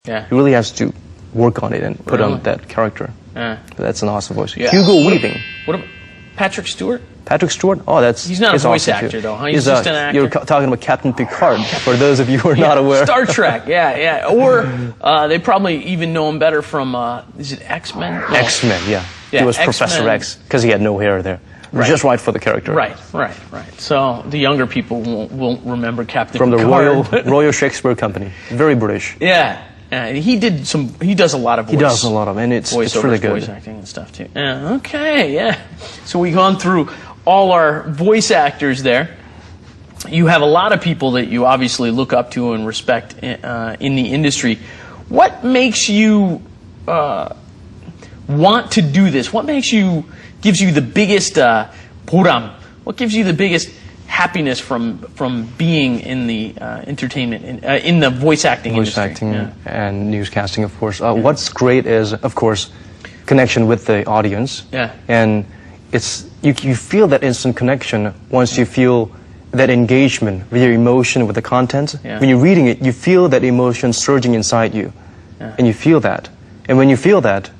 Yeah. He really has to work on it and put on that character. Yeah. That's an awesome voice. Yeah. Hugo Weaving. What about Patrick Stewart? Patrick Stewart? Oh, He's not a voice awesome actor, too. though, huh? He's just an actor. You're talking about Captain Picard, for those of you who are not aware. Star Trek, yeah. Or they probably even know him better from, is it X-Men? No. X-Men, yeah. Yeah, He was X-Men. Professor X, because he had no hair there. Right. Just right for the character. Right. So the younger people won't remember Captain From the Picard. Royal Shakespeare Company. Very British. Yeah. He does a lot of voice. He does a lot of, and it's really good. Voice acting and stuff too. Yeah, okay, yeah. So we've gone through all our voice actors there. You have a lot of people that you obviously look up to and respect in the industry. What makes you want to do this? What gives you the biggest 보람? What gives you the biggest happiness from being in the entertainment, in the voice acting industry? Voice acting and newscasting, of course. What's great is, of course, connection with the audience. Yeah. And you feel that instant connection once you feel that engagement with your emotion with the content. Yeah. When you're reading it, you feel that emotion surging inside you. Yeah. And you feel that. And when you feel that,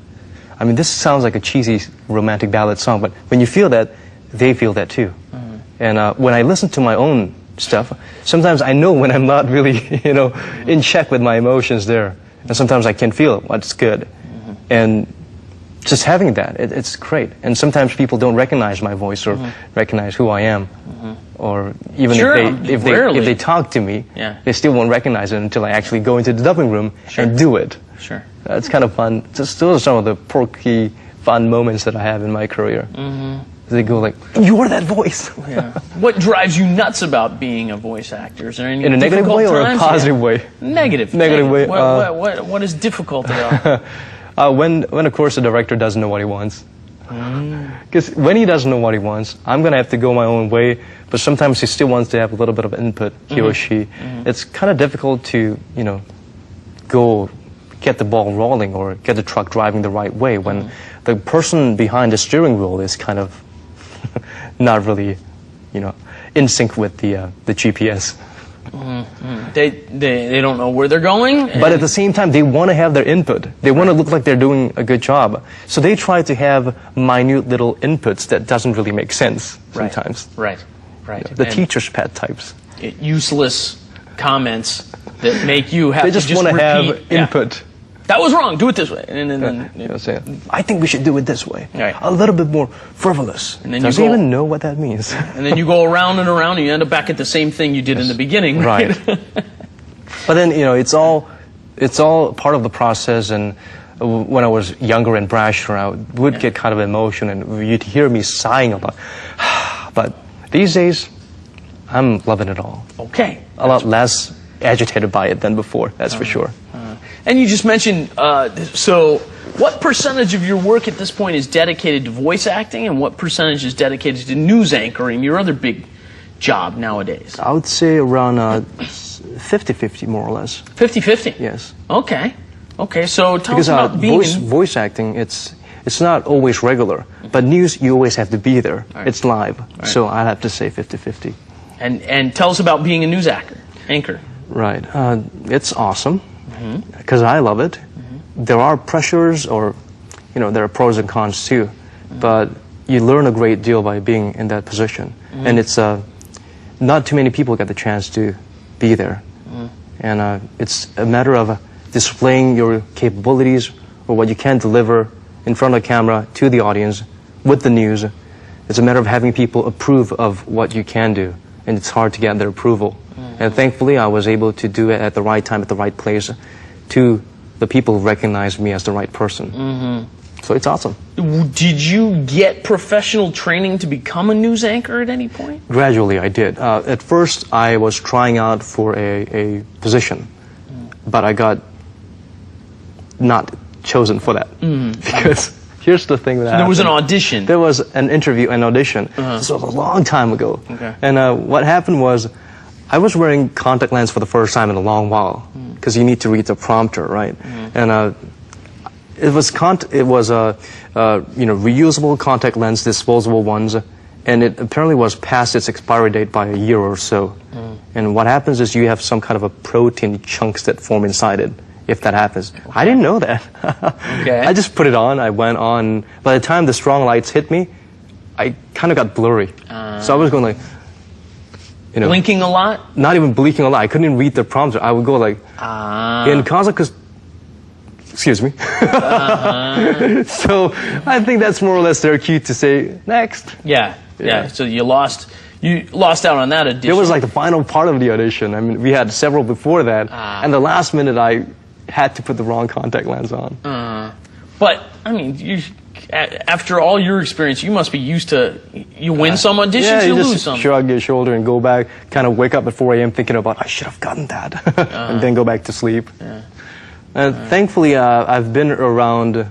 I mean, this sounds like a cheesy romantic ballad song, but when you feel that, they feel that too. Mm-hmm. And when I listen to my own stuff, sometimes I know when I'm not really, in check with my emotions there. And sometimes I can feel what's good. Mm-hmm. And just having that, it's great. And sometimes people don't recognize my voice or recognize who I am. Or even if they talk to me, they still won't recognize it until I actually go into the dubbing room and do it. Sure. It's kind of fun. Those are some of the perky, fun moments that I have in my career. They go like, "You are that voice." Yeah. What drives you nuts about being a voice actor? Is there any in a negative way or a positive way? Negative. Negative way. What is difficult about it? When of course the director doesn't know what he wants. Because when he doesn't know what he wants, I'm gonna have to go my own way. But sometimes he still wants to have a little bit of input, he or she. It's kind of difficult to go get the ball rolling or get the truck driving the right way when the person behind the steering wheel is kind of not really, in sync with the GPS. They don't know where they're going. But at the same time, they want to have their input. They want to look like they're doing a good job. So they try to have minute little inputs that doesn't really make sense sometimes. Right. The teacher's pet types. Useless comments that make you have to just want to have input. That was wrong. Do it this way. And then I think we should do it this way. Right. A little bit more frivolous. And then Does he even know what that means? And then you go around and around and you end up back at the same thing you did in the beginning. Right. But then, it's all part of the process. And when I was younger and brasher, I would get kind of emotional and you'd hear me sighing a lot. But these days, I'm loving it all. Okay. A lot less agitated by it than before, that's for sure. And you just mentioned, so what percentage of your work at this point is dedicated to voice acting and what percentage is dedicated to news anchoring, your other big job nowadays? I would say around 50-50 more or less. 50-50? Yes. Okay, so tell us about being... voice acting, it's not always regular, but news, you always have to be there. Right. It's live, so I have to say 50-50. And tell us about being a news anchor. Right. It's awesome, because I love it. There are pressures, or, there are pros and cons too, but you learn a great deal by being in that position. And it's, not too many people get the chance to be there. And it's a matter of displaying your capabilities or what you can deliver in front of the camera to the audience with the news. It's a matter of having people approve of what you can do, and it's hard to get their approval. And thankfully, I was able to do it at the right time, at the right place, to the people who recognize me as the right person. So it's awesome. Did you get professional training to become a news anchor at any point? Gradually, I did. At first, I was trying out for a position, but I got not chosen for that. Because here's the thing that happened. There was an audition. There was an interview, an audition. This was a long time ago. Okay. And what happened was, I was wearing contact lens for the first time in a long while, because you need to read the prompter, right? And it was reusable contact lens, disposable ones, and it apparently was past its expiry date by a year or so. And what happens is you have some kind of a protein chunks that form inside it, if that happens. I didn't know that. Okay. I just put it on. I went on. By the time the strong lights hit me, I kind of got blurry. So I was going like, you know. Blinking a lot? Not even blinking a lot. I couldn't even read the prompter. I would go like, in Kazakh, excuse me. So I think that's more or less their cue to say, next. Yeah. So you lost out on that audition. It was like the final part of the audition. I mean, we had several before that, and the last minute I had to put the wrong contact lens on. But, I mean, after all your experience, you must be used to, you win some auditions, you lose some. Shrug your shoulder and go back, kind of wake up at 4 a.m. thinking about, I should have gotten that, and then go back to sleep. And thankfully, I've been around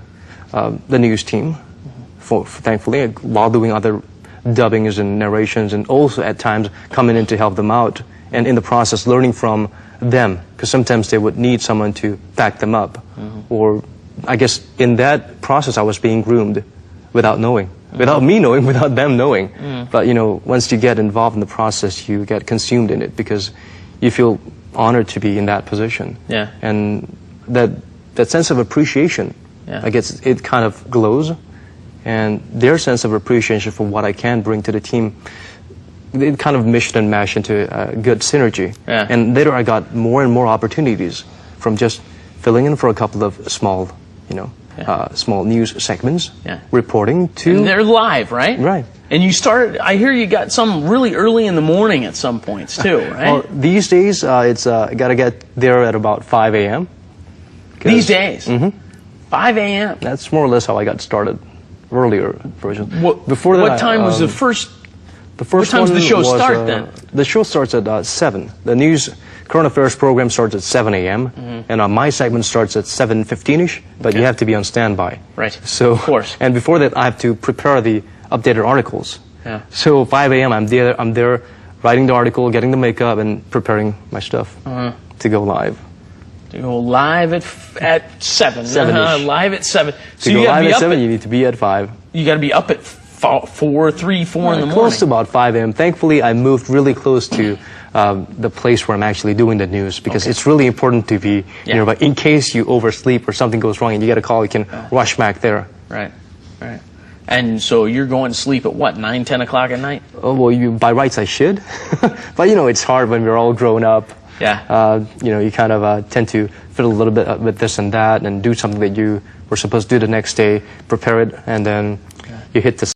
the news team, thankfully, while doing other dubbings and narrations, and also at times coming in to help them out, and in the process learning from them, because sometimes they would need someone to back them up, or I guess in that process I was being groomed without knowing, without me knowing, without them knowing. But you know, once you get involved in the process, you get consumed in it because you feel honored to be in that position. And that sense of appreciation, I guess it kind of glows. And their sense of appreciation for what I can bring to the team, it kind of meshed and mashed into a good synergy. And later I got more and more opportunities from just filling in for a couple of small, small news segments, reporting to... And they're live, right? Right. And you started, I hear you got some really early in the morning at some points too, right? Well, these days, it's got to get there at about 5 a.m. These days? 5 a.m.? That's more or less how I got started. Earlier version. Before that, what time was the first? What time does the show start then? The show starts at 7. The news current affairs program starts at 7 a.m. And my segment starts at 7:15ish. But you have to be on standby. Right. So, of course. And before that, I have to prepare the updated articles. So 5 a.m. I'm there writing the article, getting the makeup, and preparing my stuff to go live. To go live at 7. 7-ish. Live at 7. So you gotta be live at 7, you need to be at 5. You got to be up at 4 in the morning. Close to about 5 a.m. Thankfully, I moved really close to the place where I'm actually doing the news because it's really important to be nearby. In case you oversleep or something goes wrong and you get a call, you can rush back there. Right. And so you're going to sleep at what, 9, 10 o'clock at night? Oh, well, by rights I should. But, it's hard when we're all grown up. You kind of tend to fiddle a little bit with this and that and do something that you were supposed to do the next day, prepare it, and then you hit the